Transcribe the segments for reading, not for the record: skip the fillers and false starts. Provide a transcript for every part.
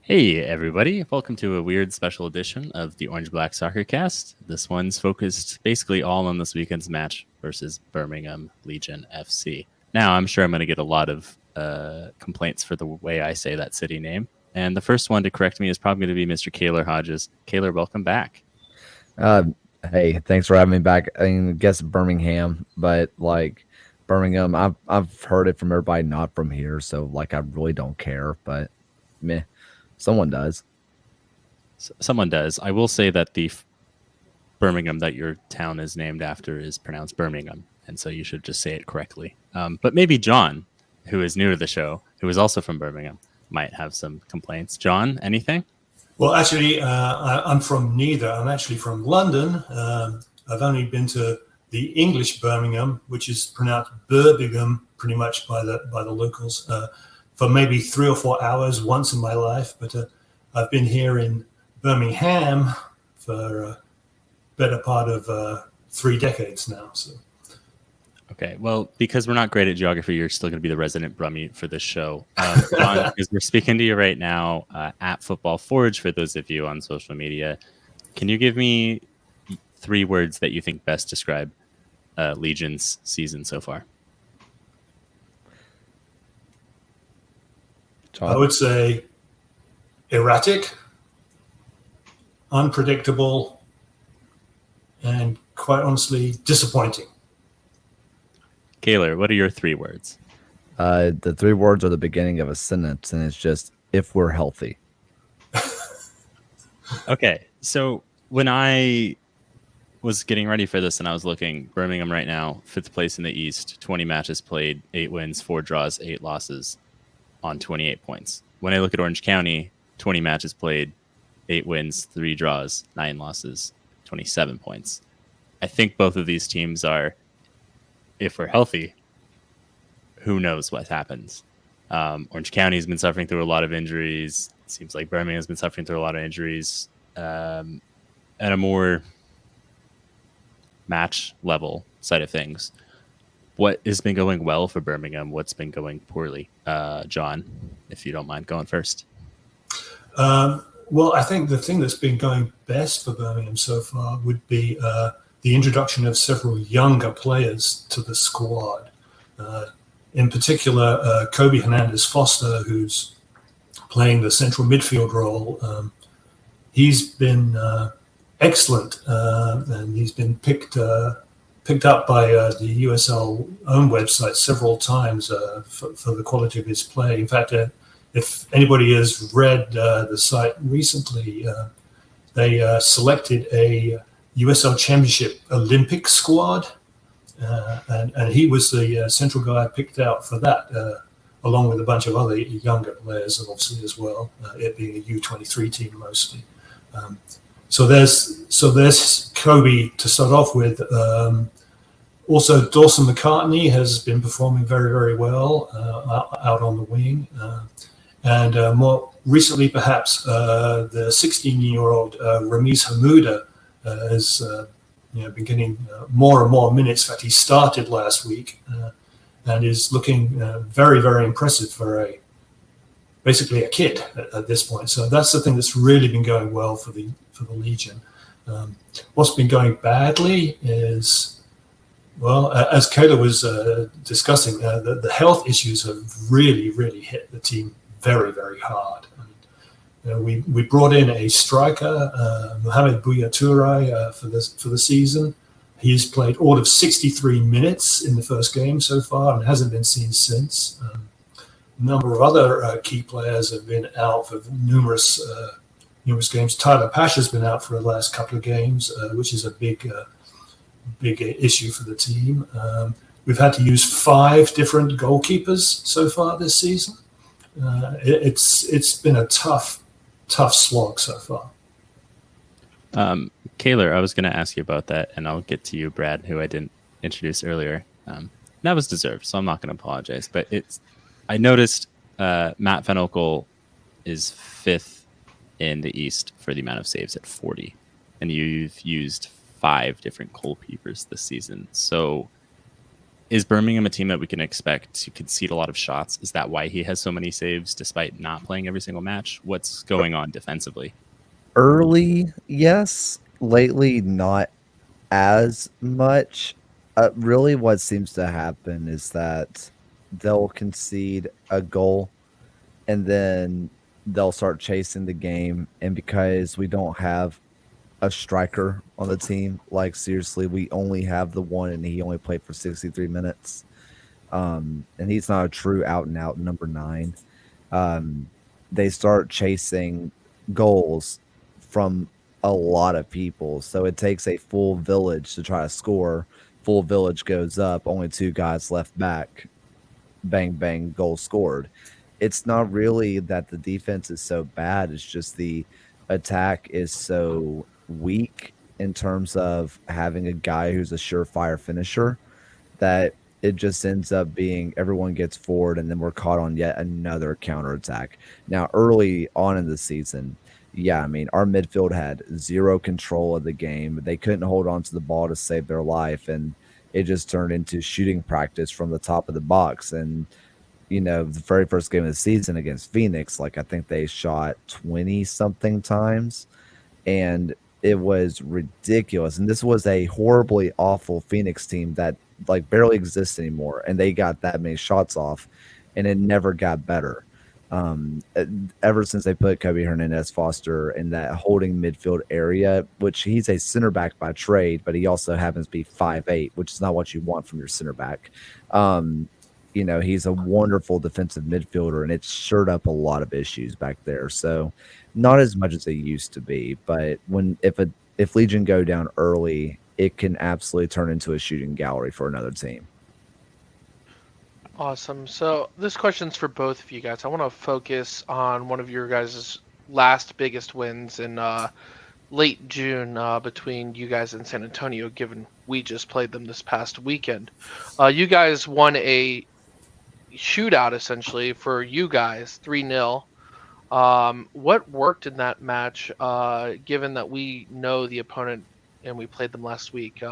Hey, everybody. Welcome to a weird special edition of the Orange Black Soccer Cast. This one's focused basically all on this weekend's match versus Birmingham Legion FC. Now, I'm sure I'm going to get a lot of complaints for the way I say that city name. And the first one to correct me is probably going to be Mr. Kaylor Hodges. Kaylor, welcome back. Uh, hey, thanks for having me back. I mean, I guess Birmingham, but like Birmingham, I've heard it from everybody not from here, so like I really don't care. But meh, someone does. Someone does. I will say that the Birmingham that your town is named after is pronounced Birmingham, and so you should just say it correctly. But maybe John, who is new to the show, who is also from Birmingham, might have some complaints. John, anything? Well, actually, I'm from neither. I'm actually from London. I've only been to the English Birmingham, which is pronounced Birmingham, pretty much by the locals, for maybe 3 or 4 hours once in my life. But I've been here in Birmingham for a better part of 3 decades now. So. Okay, well, because we're not great at geography, you're still going to be the resident Brummie for this show. John, because we're speaking to you right now at Football Forge, for those of you on social media, can you give me 3 words that you think best describe Legion's season so far? I would say erratic, unpredictable, and quite honestly, disappointing. Kaylor, what are your 3 words? The 3 words are the beginning of a sentence, and it's just if we're healthy. Okay, so when I was getting ready for this and I was looking, Birmingham right now, 5th place in the East, 20 matches played, 8 wins, 4 draws, 8 losses on 28 points. When I look at Orange County, 20 matches played, 8 wins, 3 draws, 9 losses, 27 points. I think both of these teams are, if we're healthy, who knows what happens. Orange County has been suffering through a lot of injuries. It seems like Birmingham has been suffering through a lot of injuries. At a more match level side of things, what has been going well for Birmingham? What's been going poorly? John, if you don't mind going first. Well, I think the thing that's been going best for Birmingham so far would be the introduction of several younger players to the squad. In particular, Kobe Hernandez-Foster, who's playing the central midfield role. He's been excellent, and he's been picked up by the USL own website several times for the quality of his play. In fact, if anybody has read the site recently, they selected a USL Championship Olympic squad, and he was the central guy picked out for that, along with a bunch of other younger players, obviously as well. It being a U23 team mostly. So there's Kobe to start off with. Also, Dawson McCartney has been performing very, very well out on the wing. And more recently, perhaps, the 16-year-old Ramiz Hamouda has been getting more and more minutes. In fact, he started last week and is looking very, very impressive for basically a kid at this point. So that's the thing that's really been going well for the Legion. What's been going badly is, well, as Kaylor was discussing, the health issues have really, really hit the team very, very hard. We brought in a striker, Mohamed Bouya for the season. He's played all of 63 minutes in the first game so far and hasn't been seen since. A number of other key players have been out for numerous games. Tyler Pasha's been out for the last couple of games, which is a big issue for the team. We've had to use 5 different goalkeepers so far this season. It's been a tough slog so far. Kaylor, I was going to ask you about that, and I'll get to you, Brad, who I didn't introduce earlier. That was deserved, so I'm not going to apologize. But I noticed Matt Van Oekel is 5th in the East for the amount of saves at 40, and you've used 5 different goalkeepers this season. So Is Birmingham a team that we can expect to concede a lot of shots? Is that why he has so many saves despite not playing every single match? What's going on defensively? Early, yes. Lately, not as much. Really, what seems to happen is that they'll concede a goal and then they'll start chasing the game. And because we don't have a striker on the team, like seriously, we only have the one and he only played for 63 minutes. And he's not a true out and out number 9. They start chasing goals from a lot of people. So it takes a full village to try to score. Full village goes up, only 2 guys left back. Bang, bang, goal scored. It's not really that the defense is so bad. It's just the attack is so weak in terms of having a guy who's a surefire finisher that it just ends up being everyone gets forward and then we're caught on yet another counterattack. Now, early on in the season, yeah, I mean, our midfield had zero control of the game. They couldn't hold on to the ball to save their life. And it just turned into shooting practice from the top of the box. And, you know, the very first game of the season against Phoenix, like I think they shot 20 something times. And it was ridiculous. And this was a horribly awful Phoenix team that like barely exists anymore. And they got that many shots off and it never got better. Ever since they put Kobe Hernandez Foster in that holding midfield area, which he's a center back by trade, but he also happens to be 5'8", which is not what you want from your center back. You know, he's a wonderful defensive midfielder, and it's stirred up a lot of issues back there. So not as much as they used to be, but if Legion go down early, it can absolutely turn into a shooting gallery for another team. Awesome. So this question's for both of you guys. I want to focus on one of your guys' last biggest wins in late June between you guys and San Antonio, given we just played them this past weekend. You guys won a shootout, essentially, for you guys, 3-0. What worked in that match, given that we know the opponent and we played them last week?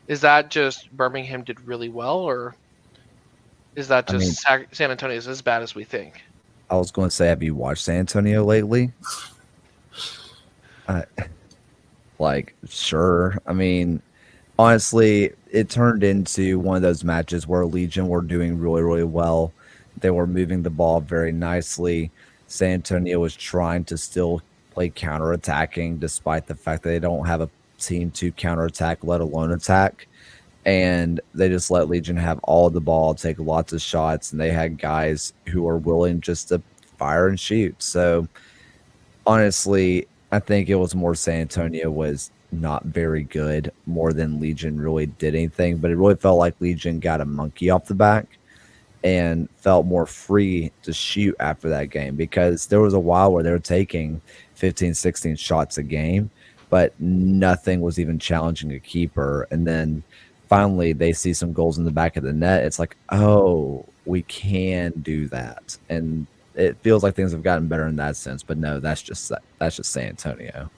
Is that just Birmingham did really well, or is that just San Antonio is as bad as we think? I was going to say, have you watched San Antonio lately? Like, sure. I mean, honestly, it turned into one of those matches where Legion were doing really, really well. They were moving the ball very nicely. San Antonio was trying to still play counterattacking, despite the fact that they don't have a team to counterattack, let alone attack. And they just let Legion have all of the ball, take lots of shots, and they had guys who are willing just to fire and shoot. So, honestly, I think it was more San Antonio was not very good, more than Legion really did anything. But it really felt like Legion got a monkey off the back and felt more free to shoot after that game, because there was a while where they were taking 15, 16 shots a game, but nothing was even challenging a keeper. And then finally they see some goals in the back of the net. It's like, oh, we can do that. And it feels like things have gotten better in that sense. But no, that's just San Antonio.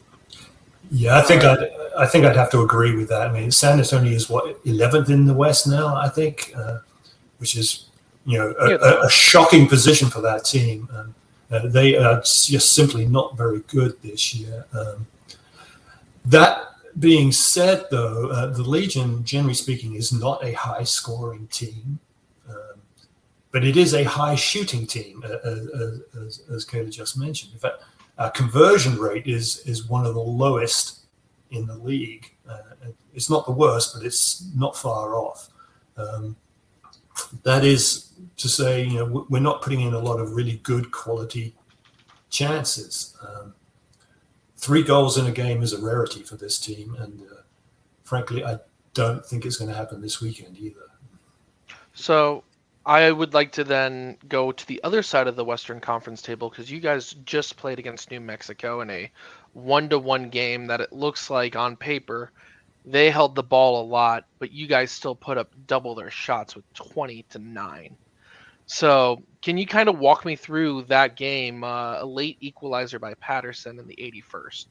Yeah, I think I'd have to agree with that. I mean, San Antonio is 11th in the West now, I think, which is a shocking position for that team. They are just simply not very good this year. That being said, though, the Legion, generally speaking, is not a high-scoring team, but it is a high-shooting team, as Kaylor just mentioned. In fact, our conversion rate is one of the lowest in the league. It's not the worst, but it's not far off. That is to say, we're not putting in a lot of really good quality chances. 3 goals in a game is a rarity for this team, and frankly, I don't think it's going to happen this weekend either. So I would like to then go to the other side of the Western Conference table, because you guys just played against New Mexico in a 1-1 game that it looks like on paper they held the ball a lot, but you guys still put up double their shots with 20-9. So can you kind of walk me through that game, a late equalizer by Patterson in the 81st?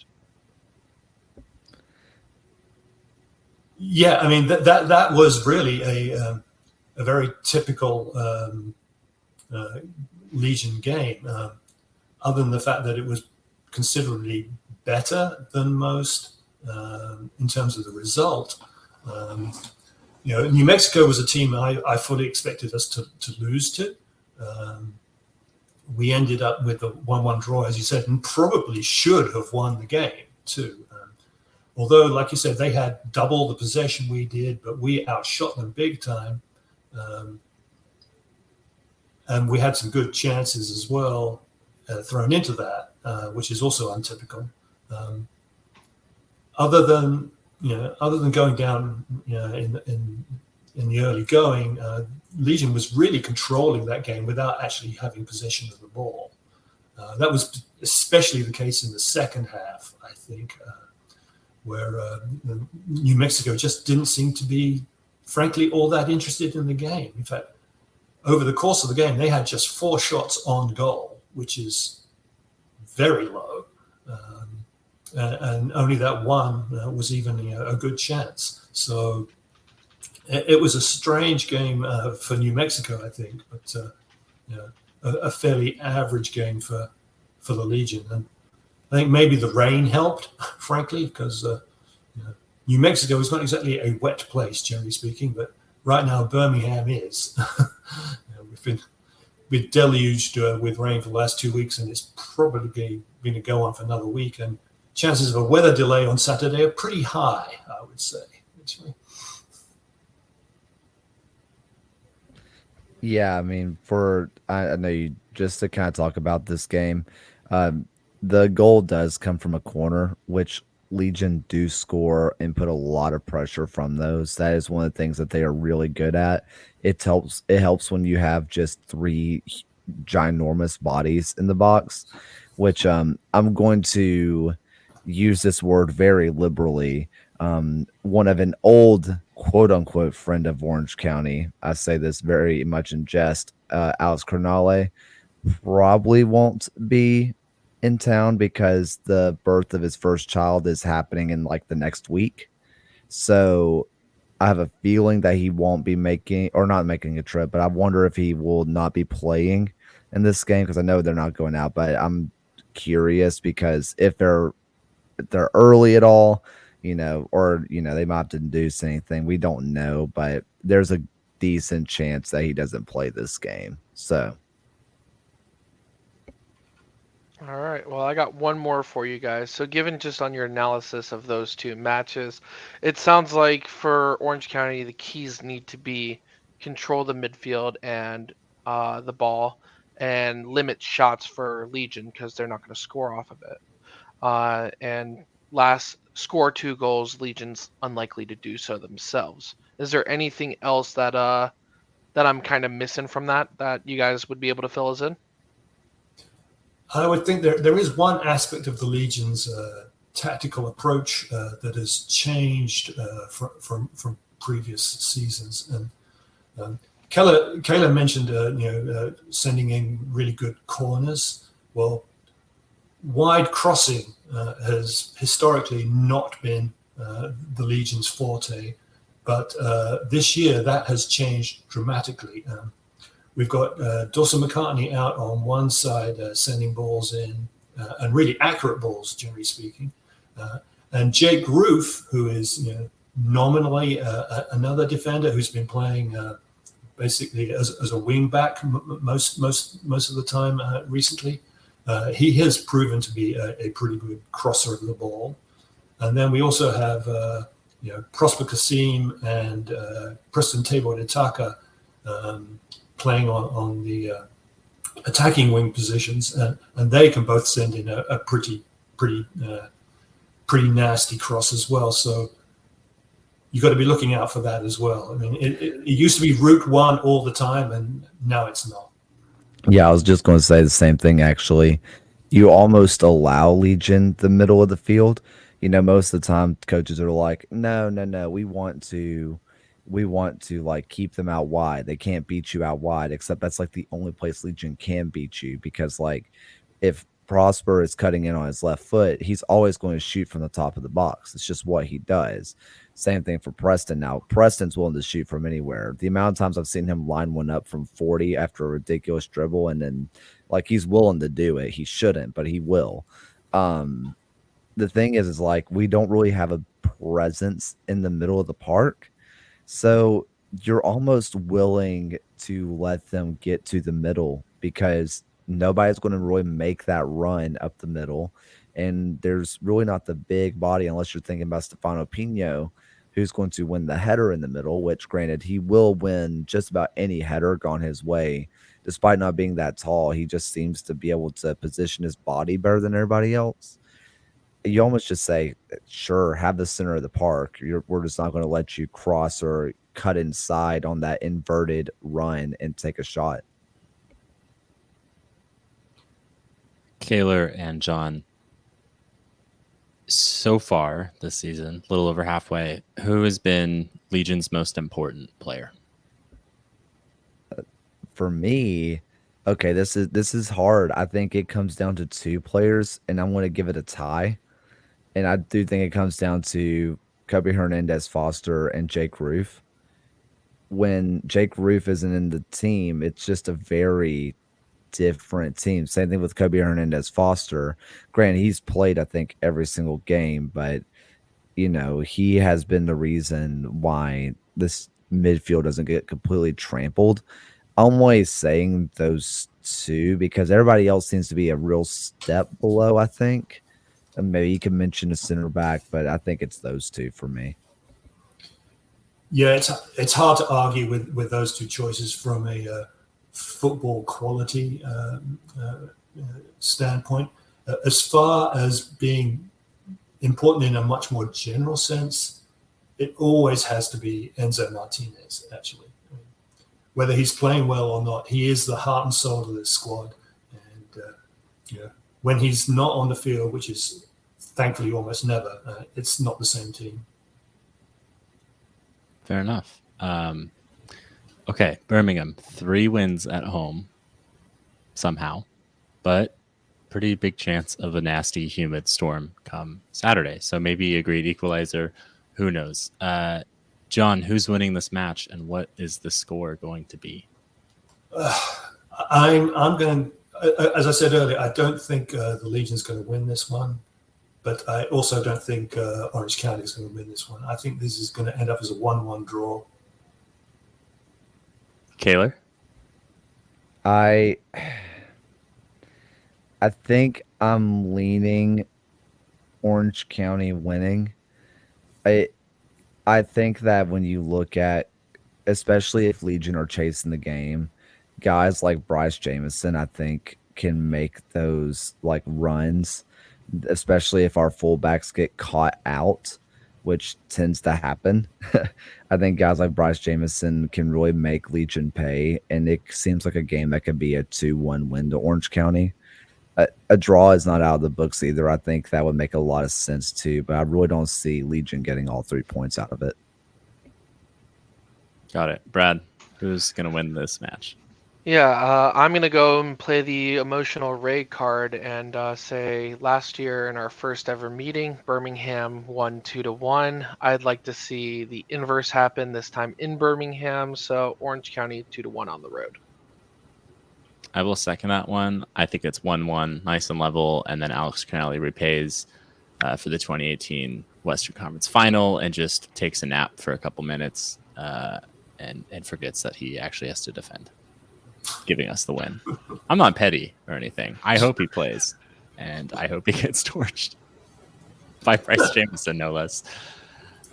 Yeah, I mean, that was really a very typical Legion game, other than the fact that it was considerably better than most in terms of the result. New Mexico was a team I fully expected us to lose to. We ended up with a 1-1 draw, as you said, and probably should have won the game too. Although, like you said, they had double the possession we did, but we outshot them big time. And we had some good chances as well thrown into that, which is also untypical. Other than going down, in the early going, Legion was really controlling that game without actually having possession of the ball. That was especially the case in the second half, I think, where New Mexico just didn't seem to be, frankly, all that interested in the game. In fact, over the course of the game, they had just 4 shots on goal, which is very low. And only that one was even a good chance. So it was a strange game for New Mexico, I think, but a fairly average game for the Legion. And I think maybe the rain helped, frankly, because New Mexico is not exactly a wet place, generally speaking, but right now Birmingham is. We've been deluged with rain for the last 2 weeks, and it's probably going to go on for another week. And chances of a weather delay on Saturday are pretty high, I would say. Actually. Yeah, I mean, I know you just to kind of talk about this game, the goal does come from a corner, which Legion do score and put a lot of pressure from those. That is one of the things that they are really good at. It helps when you have just 3 ginormous bodies in the box, which I'm going to use this word very liberally. One of an old quote unquote friend of Orange County, I say this very much in jest, Alex Cronale probably won't be in town because the birth of his first child is happening in like the next week. So I have a feeling that he won't be not making a trip, but I wonder if he will not be playing in this game because I know they're not going out, but I'm curious because if they're early at all, or they might have to induce anything. We don't know, but there's a decent chance that he doesn't play this game. So, All right. Well, I got one more for you guys. So, given just on your analysis of those 2 matches, it sounds like for Orange County, the keys need to be control the midfield and the ball, and limit shots for Legion because they're not going to score off of it. And last, score 2 goals. Legion's unlikely to do so themselves. Is there anything else that I'm kind of missing from that you guys would be able to fill us in? I would think there is one aspect of the Legion's tactical approach that has changed from previous seasons. And Kaylor mentioned sending in really good corners. Well, wide crossing has historically not been the Legion's forte, but this year that has changed dramatically. We've got Dawson McCartney out on one side sending balls in, and really accurate balls, generally speaking. And Jake Roof, who is nominally another defender who's been playing basically as a wing back most of the time recently. He has proven to be a pretty good crosser of the ball. And then we also have Prosper Kasim and Preston Tabor Itaka playing on the attacking wing positions, and they can both send in a pretty nasty cross as well. So you've got to be looking out for that as well. I mean, it used to be route one all the time, and now it's not. yeah, I was just going to say the same thing, actually. You almost allow Legion the middle of the field. Most of the time coaches are like, no, we want to like keep them out wide. They can't beat you out wide, except that's like the only place Legion can beat you, because like if Prosper is cutting in on his left foot, he's always going to shoot from the top of the box. It's just what he does. Same thing for Preston. Now, Preston's willing to shoot from anywhere. The amount of times I've seen him line one up from 40 after a ridiculous dribble, and then like he's willing to do it. He shouldn't, but he will. The thing is like we don't really have a presence in the middle of the park. So you're almost willing to let them get to the middle because nobody's going to really make that run up the middle. And there's really not the big body unless you're thinking about Stefano Pino, who's going to win the header in the middle, which granted he will win just about any header gone his way. Despite not being that tall, he just seems to be able to position his body better than everybody else. You almost just say, sure, have the center of the park. We're just not going to let you cross or cut inside on that inverted run and take a shot. Kaylor and John, so far this season, a little over halfway, who has been Legion's most important player? For me, okay, this is hard. I think it comes down to two players, and I'm going to give it a tie. And I do think it comes down to Kobe Hernandez Foster and Jake Roof. When Jake Roof isn't in the team, it's just a very different team. Same thing with Kobe Hernandez Foster. Granted, he's played, I think, every single game, but you know, he has been the reason why this midfield doesn't get completely trampled. I'm always saying those two because everybody else seems to be a real step below, I think. And maybe you can mention a center back, but I think it's those two for me. Yeah, it's hard to argue with those two choices from a football quality standpoint. As far as being important in a much more general sense, it always has to be Enzo Martinez, actually. Whether he's playing well or not, he is the heart and soul of this squad. And when he's not on the field, which is thankfully almost never, it's not the same team. Fair enough. Okay, Birmingham, 3 wins at home somehow, but pretty big chance of a nasty, humid storm come Saturday. So maybe a great equalizer. Who knows? John, who's winning this match, and what is the score going to be? I'm going to, as I said earlier, I don't think the Legion's going to win this one, but I also don't think Orange County is going to win this one. I think this is going to end up as a 1-1 draw. Kaylor? I think I'm leaning Orange County winning. I think that when you look at, especially if Legion are chasing the game, guys like Bryce Jamison, I think, can make those like runs, especially if our fullbacks get caught out, which tends to happen. I think guys like Bryce Jamison can really make Legion pay, and it seems like a game that could be a 2-1 win to Orange County. A draw is not out of the books either. I think that would make a lot of sense too, but I really don't see Legion getting all 3 points out of it. Got it. Brad, who's going to win this match? Yeah, I'm going to go and play the emotional Ray card and say last year in our first ever meeting, Birmingham won 2-1. I'd like to see the inverse happen this time in Birmingham, so Orange County 2-1 on the road. I will second that one. I think it's 1-1, nice and level, and then Alex Canali repays for the 2018 Western Conference Final and just takes a nap for a couple minutes and forgets that he actually has to defend, giving us the win. I'm not petty or anything. I hope he plays, and I hope he gets torched by Bryce Jamison, no less.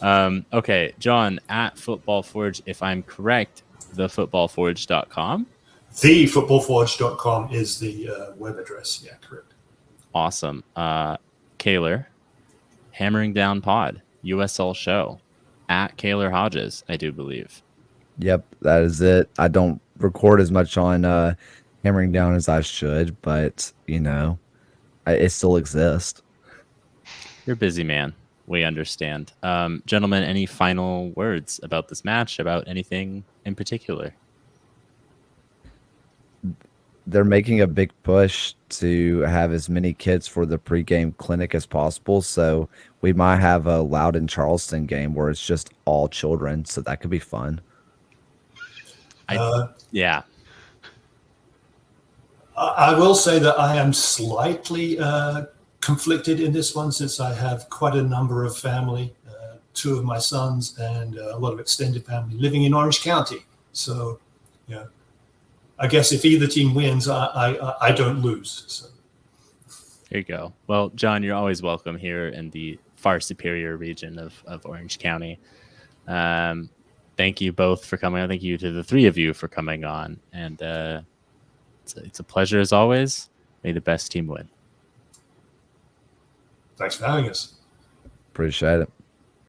Okay, John, at Football Forge, if I'm correct, thefootballforge.com. TheFootballForge.com is the web address. Yeah, correct. Awesome. Kaylor, Hammering Down Pod, USL show, at Kaylor Hodges, I do believe. Yep, that is it. I don't record as much on Hammering Down as I should, but, you know, it still exists. You're a busy man. We understand. Gentlemen, any final words about this match, about anything in particular? They're making a big push to have as many kids for the pregame clinic as possible. So we might have a Loudon Charleston game where it's just all children. So that could be fun. Yeah. I will say that I am slightly conflicted in this one since I have quite a number of family, 2 of my sons and a lot of extended family living in Orange County. So, yeah, I guess if either team wins, I don't lose. So. There you go. Well, John, you're always welcome here in the far superior region of Orange County. Thank you both for coming on. Thank you to the 3 of you for coming on. And it's a pleasure as always. May the best team win. Thanks for having us. Appreciate it.